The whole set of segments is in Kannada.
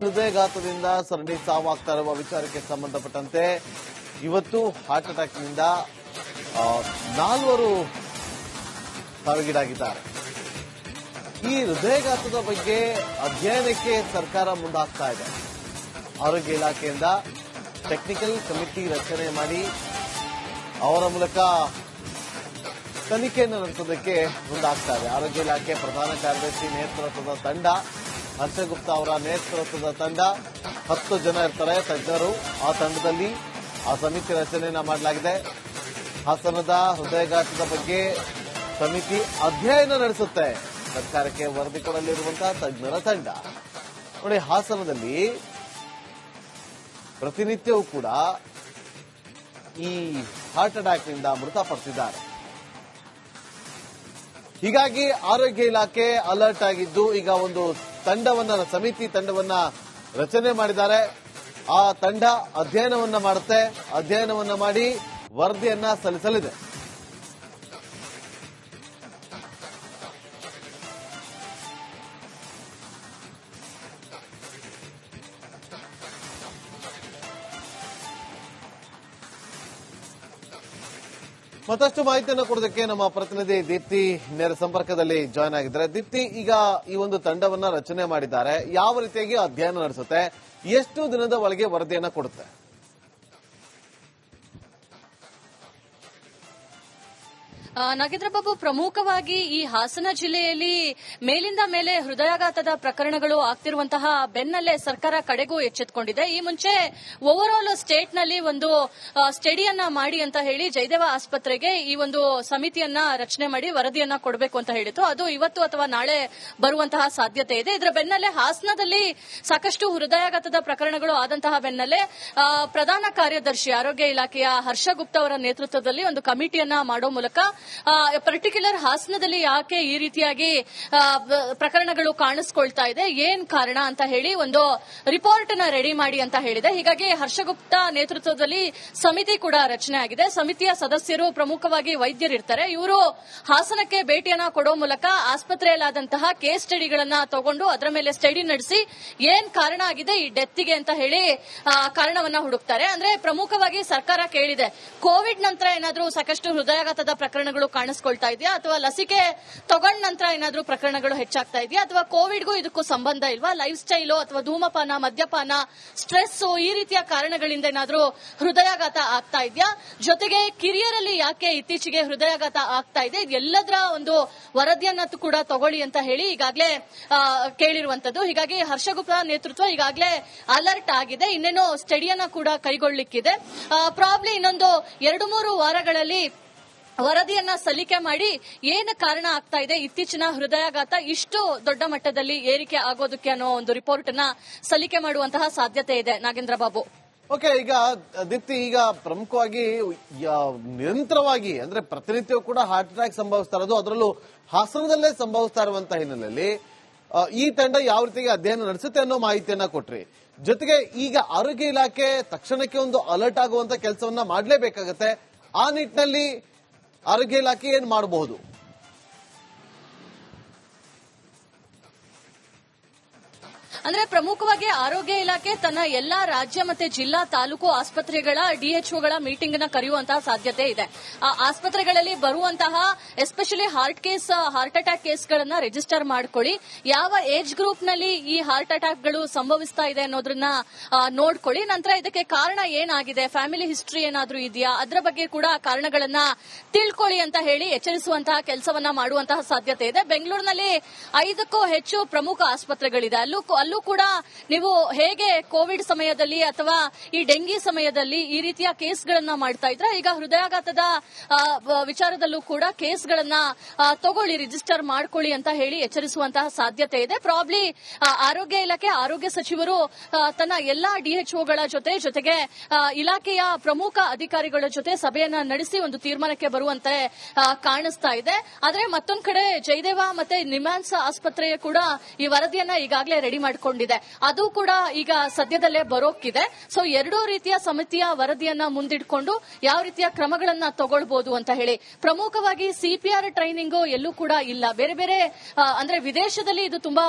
ಹೃದಯಘಾತದಿಂದ ಸರಣಿ ಸಾವಾಗ್ತಾ ಇರುವ ವಿಚಾರಕ್ಕೆ ಸಂಬಂಧಪಟ್ಟಂತೆ ಇವತ್ತು ಹಾರ್ಟ್ ಅಟ್ಯಾಕ್ನಿಂದ 4 ಸಾವಿಗೀಡಾಗಿದ್ದಾರೆ. ಈ ಹೃದಯಘಾತದ ಬಗ್ಗೆ ಅಧ್ಯಯನಕ್ಕೆ ಸರ್ಕಾರ ಮುಂದಾಗ್ತಾ ಇದೆ. ಆರೋಗ್ಯ ಇಲಾಖೆಯಿಂದ ಟೆಕ್ನಿಕಲ್ ಕಮಿಟಿ ರಚನೆ ಮಾಡಿ ಅವರ ಮೂಲಕ ತನಿಖೆಯನ್ನು ನಡೆಸೋದಕ್ಕೆ ಮುಂದಾಗ್ತಾ ಇದೆ. ಆರೋಗ್ಯ ಇಲಾಖೆ ಪ್ರಧಾನ ಕಾರ್ಯದರ್ಶಿ ನೇತೃತ್ವದ ತಂಡ, ಹರ್ಷಗುಪ್ತಾ ಅವರ ನೇತೃತ್ವದ ತಂಡ, 10 ಜನ ಇರ್ತಾರೆ ತಜ್ಞರು. ಆ ತಂಡದಲ್ಲಿ ಆ ಸಮಿತಿ ರಚನೆಯನ್ನ ಮಾಡಲಾಗಿದೆ. ಹಾಸನದ ಹೃದಯಘಾತದ ಬಗ್ಗೆ ಸಮಿತಿ ಅಧ್ಯಯನ ನಡೆಸುತ್ತೆ. ಸರ್ಕಾರಕ್ಕೆ ವರದಿ ಕೊಡಲಿರುವಂತಹ ತಜ್ಞರ ತಂಡ ನೋಡಿ. ಹಾಸನದಲ್ಲಿ ಪ್ರತಿನಿತ್ಯವೂ ಕೂಡ ಈ ಹಾರ್ಟ್ ಅಟ್ಯಾಕ್ನಿಂದ ಮೃತಪಡ್ತಿದ್ದಾರೆ. ಹೀಗಾಗಿ ಆರೋಗ್ಯ ಇಲಾಖೆ ಅಲರ್ಟ್ ಆಗಿದ್ದು ಈಗ ಒಂದು ಸಮಿತಿ ತಂಡವನ್ನ ರಚನೆ ಮಾಡಿದ್ದಾರೆ. ಆ ತಂಡ ಅಧ್ಯಯನವನ್ನ ಮಾಡುತ್ತೆ. ಅಧ್ಯಯನವನ್ನ ಮಾಡಿ ವರದಿಯನ್ನ ಸಲ್ಲಿಸಲಿದೆ. ಮತ್ತಷ್ಟು ಮಾಹಿತಿಯನ್ನು ಕೊಡೋದಕ್ಕೆ ನಮ್ಮ ಪ್ರತಿನಿಧಿ ದೀಪ್ತಿ ನೇರ ಸಂಪರ್ಕದಲ್ಲಿ ಜಾಯ್ನ್ ಆಗಿದ್ದಾರೆ. ದೀಪ್ತಿ, ಈಗ ಈ ಒಂದು ತಂಡವನ್ನ ರಚನೆ ಮಾಡಿದ್ದಾರೆ. ಯಾವ ರೀತಿಯಾಗಿ ಅಧ್ಯಯನ ನಡೆಸುತ್ತೆ? ಎಷ್ಟು ದಿನದ ಒಳಗೆ ವರದಿಯನ್ನ ಕೊಡುತ್ತೆ? ನಾಗೇಂದ್ರ ಬಾಬು, ಪ್ರಮುಖವಾಗಿ ಈ ಹಾಸನ ಜಿಲ್ಲೆಯಲ್ಲಿ ಮೇಲಿಂದ ಮೇಲೆ ಹೃದಯಾಘಾತದ ಪ್ರಕರಣಗಳು ಆಗ್ತಿರುವಂತಹ ಬೆನ್ನಲ್ಲೇ ಸರ್ಕಾರ ಕಡೆಗೂ ಎಚ್ಚೆತ್ತುಕೊಂಡಿದೆ. ಈ ಮುಂಚೆ ಓವರ್ ಆಲ್ ಸ್ಟೇಟ್ ನಲ್ಲಿ ಒಂದು ಸ್ಟಡಿಯನ್ನ ಮಾಡಿ ಅಂತ ಹೇಳಿ ಜಯದೇವ ಆಸ್ಪತ್ರೆಗೆ ಈ ಒಂದು ಸಮಿತಿಯನ್ನ ರಚನೆ ಮಾಡಿ ವರದಿಯನ್ನ ಕೊಡಬೇಕು ಅಂತ ಹೇಳಿತ್ತು. ಅದು ಇವತ್ತು ಅಥವಾ ನಾಳೆ ಬರುವಂತಹ ಸಾಧ್ಯತೆ ಇದೆ. ಇದರ ಬೆನ್ನಲ್ಲೇ ಹಾಸನದಲ್ಲಿ ಸಾಕಷ್ಟು ಹೃದಯಾಘಾತದ ಪ್ರಕರಣಗಳು ಆದಂತಹ ಬೆನ್ನಲ್ಲೇ ಪ್ರಧಾನ ಕಾರ್ಯದರ್ಶಿ ಆರೋಗ್ಯ ಇಲಾಖೆಯ ಹರ್ಷಗುಪ್ತಾ ಅವರ ನೇತೃತ್ವದಲ್ಲಿ ಒಂದು ಕಮಿಟಿಯನ್ನ ಮಾಡೋ ಮೂಲಕ ಪರ್ಟಿಕ್ಯುಲರ್ ಹಾಸನದಲ್ಲಿ ಯಾಕೆ ಈ ರೀತಿಯಾಗಿ ಪ್ರಕರಣಗಳು ಕಾಣಿಸ್ಕೊಳ್ತಾ ಇದೆ, ಏನ್ ಕಾರಣ ಅಂತ ಹೇಳಿ ಒಂದು ರಿಪೋರ್ಟ್ ನ ರೆಡಿ ಮಾಡಿ ಅಂತ ಹೇಳಿದೆ. ಹೀಗಾಗಿ ಹರ್ಷಗುಪ್ತಾ ನೇತೃತ್ವದಲ್ಲಿ ಸಮಿತಿ ಕೂಡ ರಚನೆ ಆಗಿದೆ. ಸಮಿತಿಯ ಸದಸ್ಯರು ಪ್ರಮುಖವಾಗಿ ವೈದ್ಯರಿರ್ತಾರೆ. ಇವರು ಹಾಸನಕ್ಕೆ ಭೇಟಿಯನ್ನ ಕೊಡೋ ಮೂಲಕ ಆಸ್ಪತ್ರೆಯಲ್ಲಾದಂತಹ ಕೇಸ್ ಸ್ಟಡಿಗಳನ್ನ ತಗೊಂಡು ಅದರ ಮೇಲೆ ಸ್ಟಡಿ ನಡೆಸಿ ಏನ್ ಕಾರಣ ಆಗಿದೆ ಈ ಡೆತ್ಗೆ ಅಂತ ಹೇಳಿ ಕಾರಣವನ್ನ ಹುಡುಕ್ತಾರೆ. ಅಂದ್ರೆ ಪ್ರಮುಖವಾಗಿ ಸರ್ಕಾರ ಕೇಳಿದೆ, ಕೋವಿಡ್ ನಂತರ ಏನಾದ್ರೂ ಸಾಕಷ್ಟು ಹೃದಯಾಘಾತದ ಪ್ರಕರಣಗಳು ಕಾಣಿಸ್ಕೊಳ್ತಾ ಇದೆಯಾ, ಅಥವಾ ಲಸಿಕೆ ತಗೊಂಡ ನಂತರ ಏನಾದ್ರೂ ಪ್ರಕರಣಗಳು ಹೆಚ್ಚಾಗ್ತಾ ಇದೆಯಾ, ಅಥವಾ ಕೋವಿಡ್ಗೂ ಇದಕ್ಕೂ ಸಂಬಂಧ ಇಲ್ವಾ, ಲೈಫ್ ಸ್ಟೈಲು ಅಥವಾ ಧೂಮಪಾನ, ಮದ್ಯಪಾನ, ಸ್ಟ್ರೆಸ್ ಈ ರೀತಿಯ ಕಾರಣಗಳಿಂದ ಏನಾದ್ರೂ ಹೃದಯಾಘಾತ ಆಗ್ತಾ ಇದೆಯಾ, ಜೊತೆಗೆ ಕಿರಿಯರಲ್ಲಿ ಯಾಕೆ ಇತ್ತೀಚೆಗೆ ಹೃದಯಾಘಾತ ಆಗ್ತಾ ಇದೆ, ಇದೆಲ್ಲದರ ಒಂದು ವರದಿಯನ್ನ ಕೂಡ ತಗೊಳ್ಳಿ ಅಂತ ಹೇಳಿ ಈಗಾಗಲೇ ಕೇಳಿರುವಂತದ್ದು. ಹೀಗಾಗಿ ಹರ್ಷಗುಪ್ತಾ ನೇತೃತ್ವ ಈಗಾಗಲೇ ಅಲರ್ಟ್ ಆಗಿದೆ. ಇನ್ನೇನು ಸ್ಟಡಿಯನ್ನ ಕೂಡ ಕೈಗೊಳ್ಳಲಿಕ್ಕಿದೆ. ಪ್ರಾಬ್ಲಿ ಇನ್ನೊಂದು 2-3 ವಾರಗಳಲ್ಲಿ ವರದಿಯನ್ನ ಸಲ್ಲಿಕೆ ಮಾಡಿ ಏನು ಕಾರಣ ಆಗ್ತಾ ಇದೆ, ಇತ್ತೀಚಿನ ಹೃದಯಾಘಾತ ಇಷ್ಟು ದೊಡ್ಡ ಮಟ್ಟದಲ್ಲಿ ಏರಿಕೆ ಆಗೋದಕ್ಕೆ ಅನ್ನೋ ಒಂದು ರಿಪೋರ್ಟ್ ಅನ್ನ ಸಲ್ಲಿಕೆ ಮಾಡುವಂತಹ ಸಾಧ್ಯತೆ ಇದೆ. ನಾಗೇಂದ್ರ ಬಾಬು, ಓಕೆ. ಈಗ ದೀಪ್ತಿ, ಈಗ ಪ್ರಮುಖವಾಗಿ ನಿರಂತರವಾಗಿ ಅಂದ್ರೆ ಪ್ರತಿನಿತ್ಯವೂ ಕೂಡ ಹಾರ್ಟ್ ಅಟ್ಯಾಕ್ ಸಂಭವಿಸ್ತಾ ಇರೋದು, ಅದರಲ್ಲೂ ಹಾಸನದಲ್ಲೇ ಸಂಭವಿಸ್ತಾ ಇರುವಂತಹ ಹಿನ್ನೆಲೆಯಲ್ಲಿ ಈ ತಂಡ ಯಾವ ರೀತಿಗೆ ಅಧ್ಯಯನ ನಡೆಸುತ್ತೆ ಅನ್ನೋ ಮಾಹಿತಿಯನ್ನ ಕೊಟ್ರಿ. ಜೊತೆಗೆ ಈಗ ಆರೋಗ್ಯ ಇಲಾಖೆ ತಕ್ಷಣಕ್ಕೆ ಒಂದು ಅಲರ್ಟ್ ಆಗುವಂತ ಕೆಲಸವನ್ನ ಮಾಡಲೇಬೇಕಾಗತ್ತೆ. ಆ ನಿಟ್ಟಿನಲ್ಲಿ ಆರೋಗ್ಯ ಇಲಾಖೆ ಏನ್ ಮಾಡಬಹುದು? ಅಂದ್ರೆ ಪ್ರಮುಖವಾಗಿ ಆರೋಗ್ಯ ಇಲಾಖೆ ತನ್ನ ಎಲ್ಲಾ ರಾಜ್ಯ ಮತ್ತೆ ಜಿಲ್ಲಾ ತಾಲೂಕು ಆಸ್ಪತ್ರೆಗಳ ಡಿಎಚ್ಒಗಳ ಮೀಟಿಂಗ್ ನ ಕರೆಯುವಂತಹ ಸಾಧ್ಯತೆ ಇದೆ. ಆ ಆಸ್ಪತ್ರೆಗಳಲ್ಲಿ ಬರುವಂತಹ ಎಸ್ಪೆಷಲಿ ಹಾರ್ಟ್ ಅಟ್ಯಾಕ್ ಕೇಸ್ಗಳನ್ನ ರಿಜಿಸ್ಟರ್ ಮಾಡ್ಕೊಳ್ಳಿ. ಯಾವ ಏಜ್ ಗ್ರೂಪ್ ನಲ್ಲಿ ಈ ಹಾರ್ಟ್ ಅಟ್ಯಾಕ್ ಗಳು ಸಂಭವಿಸ್ತಾ ಇದೆ ಅನ್ನೋದನ್ನ ನೋಡ್ಕೊಳ್ಳಿ. ನಂತರ ಇದಕ್ಕೆ ಕಾರಣ ಏನಾಗಿದೆ, ಫ್ಯಾಮಿಲಿ ಹಿಸ್ಟ್ರಿ ಏನಾದ್ರೂ ಇದೆಯಾ, ಅದರ ಬಗ್ಗೆ ಕೂಡ ಕಾರಣಗಳನ್ನ ತಿಳ್ಕೊಳ್ಳಿ ಅಂತ ಹೇಳಿ ಎಚ್ಚರಿಸುವಂತಹ ಕೆಲಸವನ್ನ ಮಾಡುವಂತಹ ಸಾಧ್ಯತೆ ಇದೆ. ಬೆಂಗಳೂರಿನಲ್ಲಿ 5ಕ್ಕೂ ಹೆಚ್ಚು ಪ್ರಮುಖ ಆಸ್ಪತ್ರೆಗಳಿದೆ. ಅಲ್ಲೂ ಕೂಡ ನೀವು ಹೇಗೆ ಕೋವಿಡ್ ಸಮಯದಲ್ಲಿ ಅಥವಾ ಈ ಡೆಂಗಿ ಸಮಯದಲ್ಲಿ ಈ ರೀತಿಯ ಕೇಸ್ಗಳನ್ನ ಮಾಡ್ತಾ ಇದ್ರೆ, ಈಗ ಹೃದಯಾಘಾತದ ವಿಚಾರದಲ್ಲೂ ಕೂಡ ಕೇಸ್ಗಳನ್ನ ತಗೊಳ್ಳಿ, ರಿಜಿಸ್ಟರ್ ಮಾಡ್ಕೊಳ್ಳಿ ಅಂತ ಹೇಳಿ ಎಚ್ಚರಿಸುವಂತಹ ಸಾಧ್ಯತೆ ಇದೆ. ಪ್ರಾಬ್ಲಿ ಆರೋಗ್ಯ ಇಲಾಖೆ ಆರೋಗ್ಯ ಸಚಿವರು ತನ್ನ ಎಲ್ಲಾ ಡಿಎಚ್ಒಗಳ ಜೊತೆಗೆ ಇಲಾಖೆಯ ಪ್ರಮುಖ ಅಧಿಕಾರಿಗಳ ಜೊತೆ ಸಭೆಯನ್ನ ನಡೆಸಿ ಒಂದು ತೀರ್ಮಾನಕ್ಕೆ ಬರುವಂತೆ ಕಾಣಿಸ್ತಾ ಇದೆ. ಆದ್ರೆ ಮತ್ತೊಂದ್ ಕಡೆ ಜಯದೇವ ಮತ್ತೆ ನಿಮ್ಹಾನ್ಸ್ ಆಸ್ಪತ್ರೆಯ ಕೂಡ ಈ ವರದಿಯನ್ನ ಈಗಾಗಲೇ ರೆಡಿ ಮಾಡಿ ಮಾಡಿಕೊಂಡಿದೆ. ಅದು ಕೂಡ ಈಗ ಸದ್ಯದಲ್ಲೇ ಬರೋಕ್ಕಿದೆ. ಸೊ ಎರಡೂ ರೀತಿಯ ಸಮಿತಿಯ ವರದಿಯನ್ನ ಮುಂದಿಟ್ಕೊಂಡು ಯಾವ ರೀತಿಯ ಕ್ರಮಗಳನ್ನ ತಗೊಳ್ಬಹುದು ಅಂತ ಹೇಳಿ. ಪ್ರಮುಖವಾಗಿ ಸಿಪಿಆರ್ ಟ್ರೈನಿಂಗ್ ಎಲ್ಲೂ ಕೂಡ ಇಲ್ಲ. ಬೇರೆ ಬೇರೆ ಅಂದ್ರೆ ವಿದೇಶದಲ್ಲಿ ಇದು ತುಂಬಾ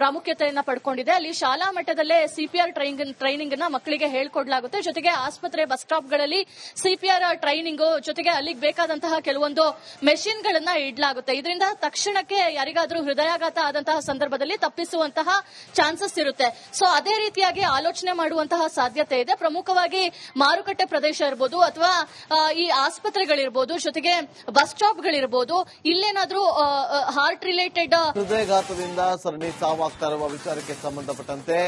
ಪ್ರಾಮುಖ್ಯತೆಯನ್ನ ಪಡ್ಕೊಂಡಿದೆ. ಅಲ್ಲಿ ಶಾಲಾ ಮಟ್ಟದಲ್ಲೇ ಸಿಪಿಆರ್ ಟ್ರೈನಿಂಗ್ ನ ಮಕ್ಕಳಿಗೆ ಹೇಳ್ಕೊಡ್ಲಾಗುತ್ತೆ. ಜೊತೆಗೆ ಆಸ್ಪತ್ರೆ ಬಸ್ ಸ್ಟಾಪ್ ಗಳಲ್ಲಿ ಸಿಪಿಆರ್ ಟ್ರೈನಿಂಗ್ ಜೊತೆಗೆ ಅಲ್ಲಿಗೆ ಬೇಕಾದಂತಹ ಕೆಲವೊಂದು ಮೆಷಿನ್ ಗಳನ್ನ ಇಡಲಾಗುತ್ತೆ. ಇದರಿಂದ ತಕ್ಷಣಕ್ಕೆ ಯಾರಿಗಾದ್ರೂ ಹೃದಯಾಘಾತ ಆದಂತಹ ಸಂದರ್ಭದಲ್ಲಿ ತಪ್ಪಿಸುವಂತಹ ಚಾನ್ಸಸ್ ಇರುತ್ತೆ. ಸೊ ಅದೇ ರೀತಿಯಾಗಿ ಆಲೋಚನೆ ಮಾಡುವಂತಹ ಸಾಧ್ಯತೆ ಇದೆ. ಪ್ರಮುಖವಾಗಿ ಮಾರುಕಟ್ಟೆ ಪ್ರದೇಶ ಇರಬಹುದು ಅಥವಾ ಈ ಆಸ್ಪತ್ರೆಗಳಿರ್ಬೋದು, ಜೊತೆಗೆ ಬಸ್ ಸ್ಟಾಪ್ಗಳಿರ್ಬೋದು, ಇಲ್ಲೇನಾದ್ರೂ ಹಾರ್ಟ್ ರಿಲೇಟೆಡ್ ಹೃದಯಾಘಾತದಿಂದ ಸರಣಿ ಸಾವಾಗ್ತಾ ಇರುವ ವಿಚಾರಕ್ಕೆ ಸಂಬಂಧಪಟ್ಟಂತೆ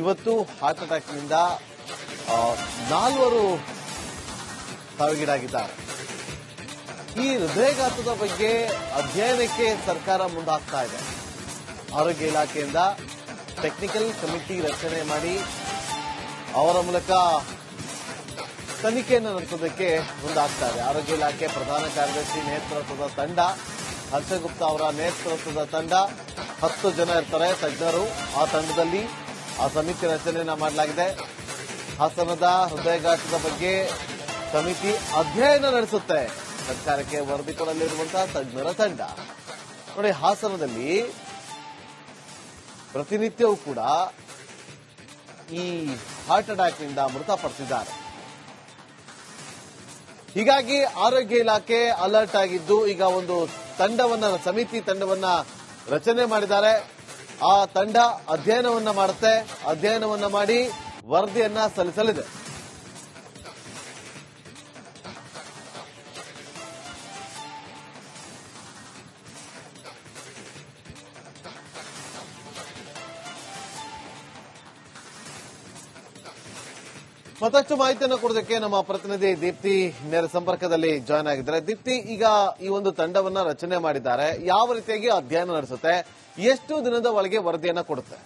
ಇವತ್ತು ಹಾರ್ಟ್ ಅಟ್ಯಾಕ್ನಿಂದ 4 ಸಾವಿಗೀಡಾಗಿದ್ದಾರೆ. ಈ ಹೃದಯಾಘಾತದ ಬಗ್ಗೆ ಅಧ್ಯಯನಕ್ಕೆ ಸರ್ಕಾರ ಮುಂದಾಗ್ತಾ ಇದೆ. ಆರೋಗ್ಯ ಇಲಾಖೆಯಿಂದ ಟೆಕ್ನಿಕಲ್ ಕಮಿಟಿ ರಚನೆ ಮಾಡಿ ಅವರ ಮೂಲಕ ತನಿಖೆಯನ್ನು ನಡೆಸೋದಕ್ಕೆ ಮುಂದಾಗ್ತಾ ಇದೆ. ಆರೋಗ್ಯ ಇಲಾಖೆ ಪ್ರಧಾನ ಕಾರ್ಯದರ್ಶಿ ನೇತೃತ್ವದ ತಂಡ, ಹರ್ಷಗುಪ್ತಾ ಅವರ ನೇತೃತ್ವದ ತಂಡ, 10 ಜನ ಇರ್ತಾರೆ ತಜ್ಞರು. ಆ ತಂಡದಲ್ಲಿ ಆ ಸಮಿತಿ ರಚನೆಯನ್ನ ಮಾಡಲಾಗಿದೆ. ಹಾಸನದ ಹೃದಯಾಘಾತದ ಬಗ್ಗೆ ಸಮಿತಿ ಅಧ್ಯಯನ ನಡೆಸುತ್ತೆ. ಸರ್ಕಾರಕ್ಕೆ ವರದಿ ಕೊಡಲಿರುವಂತಹ ತಜ್ಞರ ತಂಡ ನೋಡಿ. ಹಾಸನದಲ್ಲಿ ಪ್ರತಿನಿತ್ಯವೂ ಕೂಡ ಈ ಹಾರ್ಟ್ ಅಟ್ಯಾಕ್ನಿಂದ ಮೃತಪಡ್ತಿದ್ದಾರೆ. ಹೀಗಾಗಿ ಆರೋಗ್ಯ ಇಲಾಖೆ ಅಲರ್ಟ್ ಆಗಿದ್ದು ಈಗ ಒಂದು ಸಮಿತಿ ತಂಡವನ್ನ ರಚನೆ ಮಾಡಿದ್ದಾರೆ. ಆ ತಂಡ ಅಧ್ಯಯನವನ್ನ ಮಾಡುತ್ತೆ. ಅಧ್ಯಯನವನ್ನ ಮಾಡಿ ವರದಿಯನ್ನ ಸಲ್ಲಿಸಲಿದೆ. ಮತ್ತಷ್ಟು ಮಾಹಿತಿಯನ್ನು ಕೊಡೋದಕ್ಕೆ ನಮ್ಮ ಪ್ರತಿನಿಧಿ ದೀಪ್ತಿ ನೇರ ಸಂಪರ್ಕದಲ್ಲಿ ಜಾಯ್ನ್ ಆಗಿದ್ದಾರೆ. ದೀಪ್ತಿ, ಈಗ ಈ ಒಂದು ತಂಡವನ್ನ ರಚನೆ ಮಾಡಿದ್ದಾರೆ. ಯಾವ ರೀತಿಯಾಗಿ ಅಧ್ಯಯನ ನಡೆಸುತ್ತೆ? ಎಷ್ಟು ದಿನದ ಒಳಗೆ ವರದಿಯನ್ನ ಕೊಡುತ್ತೆ?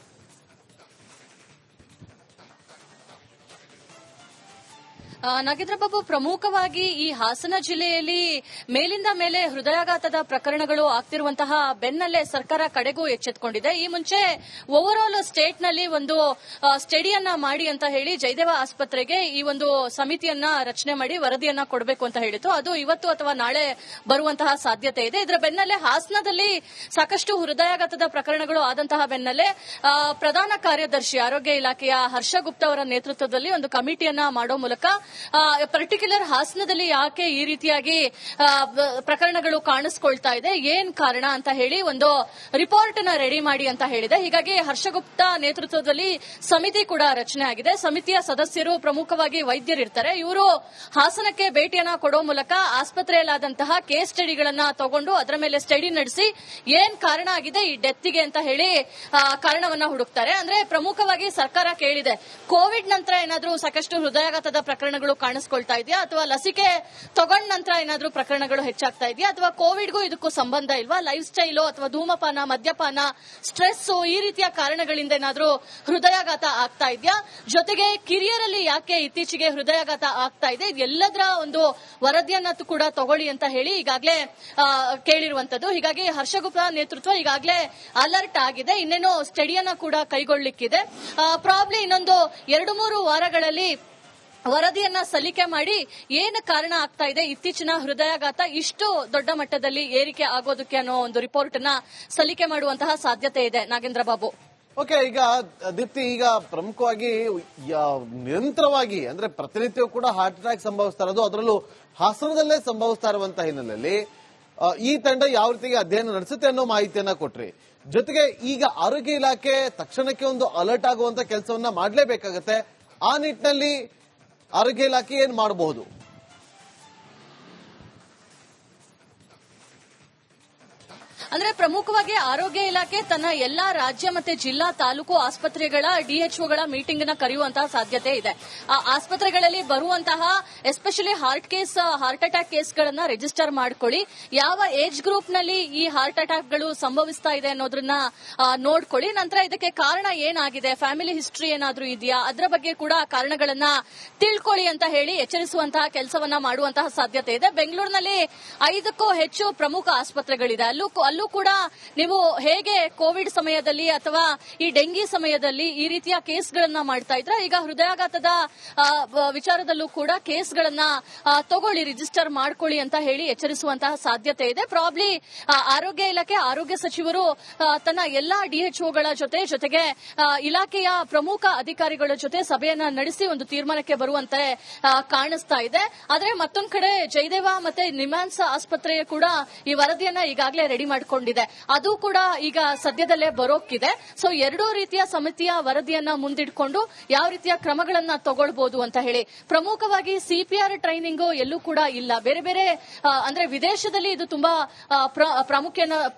ನಾಗೇಂದ್ರ ಬಾಬು, ಪ್ರಮುಖವಾಗಿ ಈ ಹಾಸನ ಜಿಲ್ಲೆಯಲ್ಲಿ ಮೇಲಿಂದ ಮೇಲೆ ಹೃದಯಾಘಾತದ ಪ್ರಕರಣಗಳು ಆಗ್ತಿರುವಂತಹ ಬೆನ್ನಲ್ಲೇ ಸರ್ಕಾರ ಕಡೆಗೂ ಎಚ್ಚೆತ್ತುಕೊಂಡಿದೆ. ಈ ಮುಂಚೆ ಓವರ್ ಆಲ್ ಸ್ಟೇಟ್ ನಲ್ಲಿ ಒಂದು ಸ್ಟಡಿಯನ್ನ ಮಾಡಿ ಅಂತ ಹೇಳಿ ಜಯದೇವ ಆಸ್ಪತ್ರೆಗೆ ಈ ಒಂದು ಸಮಿತಿಯನ್ನ ರಚನೆ ಮಾಡಿ ವರದಿಯನ್ನ ಕೊಡಬೇಕು ಅಂತ ಹೇಳಿತ್ತು. ಅದು ಇವತ್ತು ಅಥವಾ ನಾಳೆ ಬರುವಂತಹ ಸಾಧ್ಯತೆ ಇದೆ. ಇದರ ಬೆನ್ನಲ್ಲೇ ಹಾಸನದಲ್ಲಿ ಸಾಕಷ್ಟು ಹೃದಯಾಘಾತದ ಪ್ರಕರಣಗಳು ಆದಂತಹ ಬೆನ್ನಲ್ಲೇ ಪ್ರಧಾನ ಕಾರ್ಯದರ್ಶಿ ಆರೋಗ್ಯ ಇಲಾಖೆಯ ಹರ್ಷಗುಪ್ತಾ ಅವರ ನೇತೃತ್ವದಲ್ಲಿ ಒಂದು ಕಮಿಟಿಯನ್ನ ಮಾಡೋ ಮೂಲಕ ಪರ್ಟಿಕ್ಯುಲರ್ ಹಾಸನದಲ್ಲಿ ಯಾಕೆ ಈ ರೀತಿಯಾಗಿ ಪ್ರಕರಣಗಳು ಕಾಣಿಸ್ಕೊಳ್ತಾ ಇದೆ, ಏನ್ ಕಾರಣ ಅಂತ ಹೇಳಿ ಒಂದು ರಿಪೋರ್ಟ್ ನ ರೆಡಿ ಮಾಡಿ ಅಂತ ಹೇಳಿದೆ. ಹೀಗಾಗಿ ಹರ್ಷಗುಪ್ತಾ ನೇತೃತ್ವದಲ್ಲಿ ಸಮಿತಿ ಕೂಡ ರಚನೆ ಆಗಿದೆ. ಸಮಿತಿಯ ಸದಸ್ಯರು ಪ್ರಮುಖವಾಗಿ ವೈದ್ಯರಿರ್ತಾರೆ. ಇವರು ಹಾಸನಕ್ಕೆ ಭೇಟಿಯನ್ನ ಕೊಡೋ ಮೂಲಕ ಆಸ್ಪತ್ರೆಯಲ್ಲಾದಂತಹ ಕೇಸ್ ಸ್ಟಡಿಗಳನ್ನ ತಗೊಂಡು ಅದರ ಮೇಲೆ ಸ್ಟಡಿ ನಡೆಸಿ ಏನ್ ಕಾರಣ ಆಗಿದೆ ಈ ಡೆತ್ಗೆ ಅಂತ ಹೇಳಿ ಕಾರಣವನ್ನ ಹುಡುಕ್ತಾರೆ. ಅಂದ್ರೆ ಪ್ರಮುಖವಾಗಿ ಸರ್ಕಾರ ಕೇಳಿದೆ, ಕೋವಿಡ್ ನಂತರ ಏನಾದ್ರೂ ಸಾಕಷ್ಟು ಹೃದಯಾಘಾತದ ಪ್ರಕರಣಗಳು ಕಾಣಿಸ್ಕೊಳ್ತಾ ಇದೆಯಾ, ಅಥವಾ ಲಸಿಕೆ ತಗೊಂಡ ನಂತರ ಏನಾದ್ರೂ ಪ್ರಕರಣಗಳು ಹೆಚ್ಚಾಗ್ತಾ ಇದೆಯಾ, ಅಥವಾ ಕೋವಿಡ್ಗೂ ಇದಕ್ಕೂ ಸಂಬಂಧ ಇಲ್ವಾ, ಲೈಫ್ ಸ್ಟೈಲು ಅಥವಾ ಧೂಮಪಾನ, ಮದ್ಯಪಾನ, ಸ್ಟ್ರೆಸ್ ಈ ರೀತಿಯ ಕಾರಣಗಳಿಂದ ಏನಾದ್ರೂ ಹೃದಯಾಘಾತ ಆಗ್ತಾ ಇದೆಯಾ, ಜೊತೆಗೆ ಕಿರಿಯರಲ್ಲಿ ಯಾಕೆ ಇತ್ತೀಚೆಗೆ ಹೃದಯಾಘಾತ ಆಗ್ತಾ ಇದೆ, ಇದೆಲ್ಲದರ ಒಂದು ವರದಿಯನ್ನ ಕೂಡ ತಗೊಳ್ಳಿ ಅಂತ ಹೇಳಿ ಈಗಾಗಲೇ ಕೇಳಿರುವಂತದ್ದು. ಹೀಗಾಗಿ ಹರ್ಷಗುಪ್ತಾ ನೇತೃತ್ವ ಈಗಾಗಲೇ ಅಲರ್ಟ್ ಆಗಿದೆ. ಇನ್ನೇನು ಸ್ಟಡಿಯನ್ನ ಕೂಡ ಕೈಗೊಳ್ಳಲಿಕ್ಕಿದೆ. ಪ್ರಾಬ್ಲಿ ಇನ್ನೊಂದು 2-3 ವಾರಗಳಲ್ಲಿ ವರದಿಯನ್ನ ಸಲ್ಲಿಕೆ ಮಾಡಿ ಏನು ಕಾರಣ ಆಗ್ತಾ ಇದೆ ಇತ್ತೀಚಿನ ಹೃದಯಾಘಾತ ಇಷ್ಟು ದೊಡ್ಡ ಮಟ್ಟದಲ್ಲಿ ಏರಿಕೆ ಆಗೋದಕ್ಕೆ ಅನ್ನೋ ಒಂದು ರಿಪೋರ್ಟ್ ನ ಸಲ್ಲಿಕೆ ಮಾಡುವಂತಹ ಸಾಧ್ಯತೆ ಇದೆ. ನಾಗೇಂದ್ರ ಬಾಬು, ಓಕೆ, ಈಗ ದೀಪ್ತಿ, ಈಗ ಪ್ರಮುಖವಾಗಿ ನಿರಂತರವಾಗಿ ಅಂದ್ರೆ ಪ್ರತಿನಿತ್ಯವೂ ಕೂಡ ಹಾರ್ಟ್ ಅಟ್ಯಾಕ್ ಸಂಭವಿಸ್ತಾ ಇರೋದು, ಅದರಲ್ಲೂ ಹಾಸನದಲ್ಲೇ ಸಂಭವಿಸ್ತಾ ಇರುವಂತಹ ಹಿನ್ನೆಲೆಯಲ್ಲಿ ಈ ತಂಡ ಯಾವ ರೀತಿಗೆ ಅಧ್ಯಯನ ನಡೆಸುತ್ತೆ ಅನ್ನೋ ಮಾಹಿತಿಯನ್ನ ಕೊಟ್ರಿ. ಜೊತೆಗೆ ಈಗ ಆರೋಗ್ಯ ಇಲಾಖೆ ತಕ್ಷಣಕ್ಕೆ ಒಂದು ಅಲರ್ಟ್ ಆಗುವಂತ ಕೆಲಸವನ್ನ ಮಾಡಲೇಬೇಕಾಗತ್ತೆ. ಆ ನಿಟ್ಟಿನಲ್ಲಿ ಆರೋಗ್ಯ ಇಲಾಖೆ ಏನ್ ಮಾಡಬಹುದು? ಅಂದ್ರೆ ಪ್ರಮುಖವಾಗಿ ಆರೋಗ್ಯ ಇಲಾಖೆ ತನ್ನ ಎಲ್ಲಾ ರಾಜ್ಯ ಮತ್ತೆ ಜಿಲ್ಲಾ ತಾಲೂಕು ಆಸ್ಪತ್ರೆಗಳ ಡಿಎಚ್ಒಗಳ ಮೀಟಿಂಗ್ ನ ಕರೆಯುವಂತಹ ಸಾಧ್ಯತೆ ಇದೆ. ಆ ಆಸ್ಪತ್ರೆಗಳಲ್ಲಿ ಬರುವಂತಹ ಎಸ್ಪೆಷಲಿ ಹಾರ್ಟ್ ಅಟ್ಯಾಕ್ ಕೇಸ್ಗಳನ್ನ ರಿಜಿಸ್ಟರ್ ಮಾಡ್ಕೊಳ್ಳಿ. ಯಾವ ಏಜ್ ಗ್ರೂಪ್ ನಲ್ಲಿ ಈ ಹಾರ್ಟ್ ಅಟ್ಯಾಕ್ ಗಳು ಸಂಭವಿಸ್ತಾ ಇದೆ ಅನ್ನೋದನ್ನ ನೋಡ್ಕೊಳ್ಳಿ. ನಂತರ ಇದಕ್ಕೆ ಕಾರಣ ಏನಾಗಿದೆ, ಫ್ಯಾಮಿಲಿ ಹಿಸ್ಟ್ರಿ ಏನಾದ್ರೂ ಇದೆಯಾ, ಅದರ ಬಗ್ಗೆ ಕೂಡ ಕಾರಣಗಳನ್ನ ತಿಳ್ಕೊಳ್ಳಿ ಅಂತ ಹೇಳಿ ಎಚ್ಚರಿಸುವಂತಹ ಕೆಲಸವನ್ನ ಮಾಡುವಂತಹ ಸಾಧ್ಯತೆ ಇದೆ. ಬೆಂಗಳೂರಿನಲ್ಲಿ 5ಕ್ಕೂ ಹೆಚ್ಚು ಪ್ರಮುಖ ಆಸ್ಪತ್ರೆಗಳಿದೆ. ಅಲ್ಲೂ ಅಲ್ಲೂ ಕೂಡ ನೀವು ಹೇಗೆ ಕೋವಿಡ್ ಸಮಯದಲ್ಲಿ ಅಥವಾ ಈ ಡೆಂಗಿ ಸಮಯದಲ್ಲಿ ಈ ರೀತಿಯ ಕೇಸ್ಗಳನ್ನ ಮಾಡ್ತಾ ಇದ್ರ, ಈಗ ಹೃದಯಾಘಾತದ ವಿಚಾರದಲ್ಲೂ ಕೂಡ ಕೇಸ್ಗಳನ್ನ ತಗೊಳ್ಳಿ, ರಿಜಿಸ್ಟರ್ ಮಾಡ್ಕೊಳ್ಳಿ ಅಂತ ಹೇಳಿ ಎಚ್ಚರಿಸುವಂತಹ ಸಾಧ್ಯತೆ ಇದೆ. ಪ್ರಾಬ್ಲಿ ಆರೋಗ್ಯ ಇಲಾಖೆ, ಆರೋಗ್ಯ ಸಚಿವರು ತನ್ನ ಎಲ್ಲಾ ಡಿಎಚ್ಒಗಳ ಜೊತೆಗೆ ಇಲಾಖೆಯ ಪ್ರಮುಖ ಅಧಿಕಾರಿಗಳ ಜೊತೆ ಸಭೆಯನ್ನ ನಡೆಸಿ ಒಂದು ತೀರ್ಮಾನಕ್ಕೆ ಬರುವಂತೆ ಕಾಣಿಸ್ತಾ ಇದೆ. ಆದ್ರೆ ಮತ್ತೊಂದು ಕಡೆ ಜಯದೇವ ಮತ್ತೆ ನಿಮ್ಹಾನ್ಸ್ ಆಸ್ಪತ್ರೆ ಕೂಡ ಈ ವರದಿಯನ್ನ ಈಗಾಗಲೇ ರೆಡಿ ಮಾಡಿಕೊಂಡಿದೆ. ಅದು ಕೂಡ ಈಗ ಸದ್ಯದಲ್ಲೇ ಬರೋಕ್ಕಿದೆ. ಸೊ ಎರಡೂ ರೀತಿಯ ಸಮಿತಿಯ ವರದಿಯನ್ನ ಮುಂದಿಟ್ಕೊಂಡು ಯಾವ ರೀತಿಯ ಕ್ರಮಗಳನ್ನ ತಗೊಳ್ಬಹುದು ಅಂತ ಹೇಳಿ. ಪ್ರಮುಖವಾಗಿ ಸಿಪಿಆರ್ ಟ್ರೈನಿಂಗ್ ಎಲ್ಲೂ ಕೂಡ ಇಲ್ಲ. ಬೇರೆ ಬೇರೆ ಅಂದ್ರೆ ವಿದೇಶದಲ್ಲಿ ಇದು ತುಂಬಾ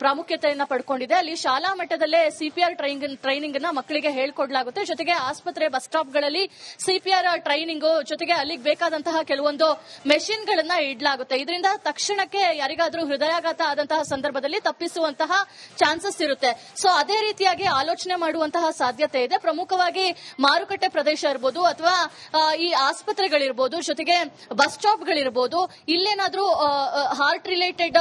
ಪ್ರಾಮುಖ್ಯತೆಯನ್ನ ಪಡ್ಕೊಂಡಿದೆ. ಅಲ್ಲಿ ಶಾಲಾ ಮಟ್ಟದಲ್ಲೇ ಸಿಪಿಆರ್ ಟ್ರೈನಿಂಗ್ ನ ಮಕ್ಕಳಿಗೆ ಹೇಳ್ಕೊಡ್ಲಾಗುತ್ತೆ. ಜೊತೆಗೆ ಆಸ್ಪತ್ರೆ ಬಸ್ ಸ್ಟಾಪ್ ಗಳಲ್ಲಿ ಸಿಪಿಆರ್ ಟ್ರೈನಿಂಗ್, ಜೊತೆಗೆ ಅಲ್ಲಿಗೆ ಬೇಕಾದಂತಹ ಕೆಲವೊಂದು ಮೆಷಿನ್ ಗಳನ್ನ ಇಡಲಾಗುತ್ತೆ. ಇದರಿಂದ ತಕ್ಷಣಕ್ಕೆ ಯಾರಿಗಾದ್ರೂ ಹೃದಯಾಘಾತ ಆದಂತಹ ಸಂದರ್ಭದಲ್ಲಿ ತಪ್ಪಿಸುವಂತಹ ಚಾನ್ಸಸ್ ಇರುತ್ತೆ. ಸೊ ಅದೇ ರೀತಿಯಾಗಿ ಆಲೋಚನೆ ಮಾಡುವಂತಹ ಸಾಧ್ಯತೆ ಇದೆ. ಪ್ರಮುಖವಾಗಿ ಮಾರುಕಟ್ಟೆ ಪ್ರದೇಶ ಇರಬಹುದು ಅಥವಾ ಈ ಆಸ್ಪತ್ರೆಗಳಿರ್ಬೋದು, ಜೊತೆಗೆ ಬಸ್ ಸ್ಟಾಪ್ಗಳಿರ್ಬೋದು, ಇಲ್ಲೇನಾದ್ರೂ ಹಾರ್ಟ್ ರಿಲೇಟೆಡ್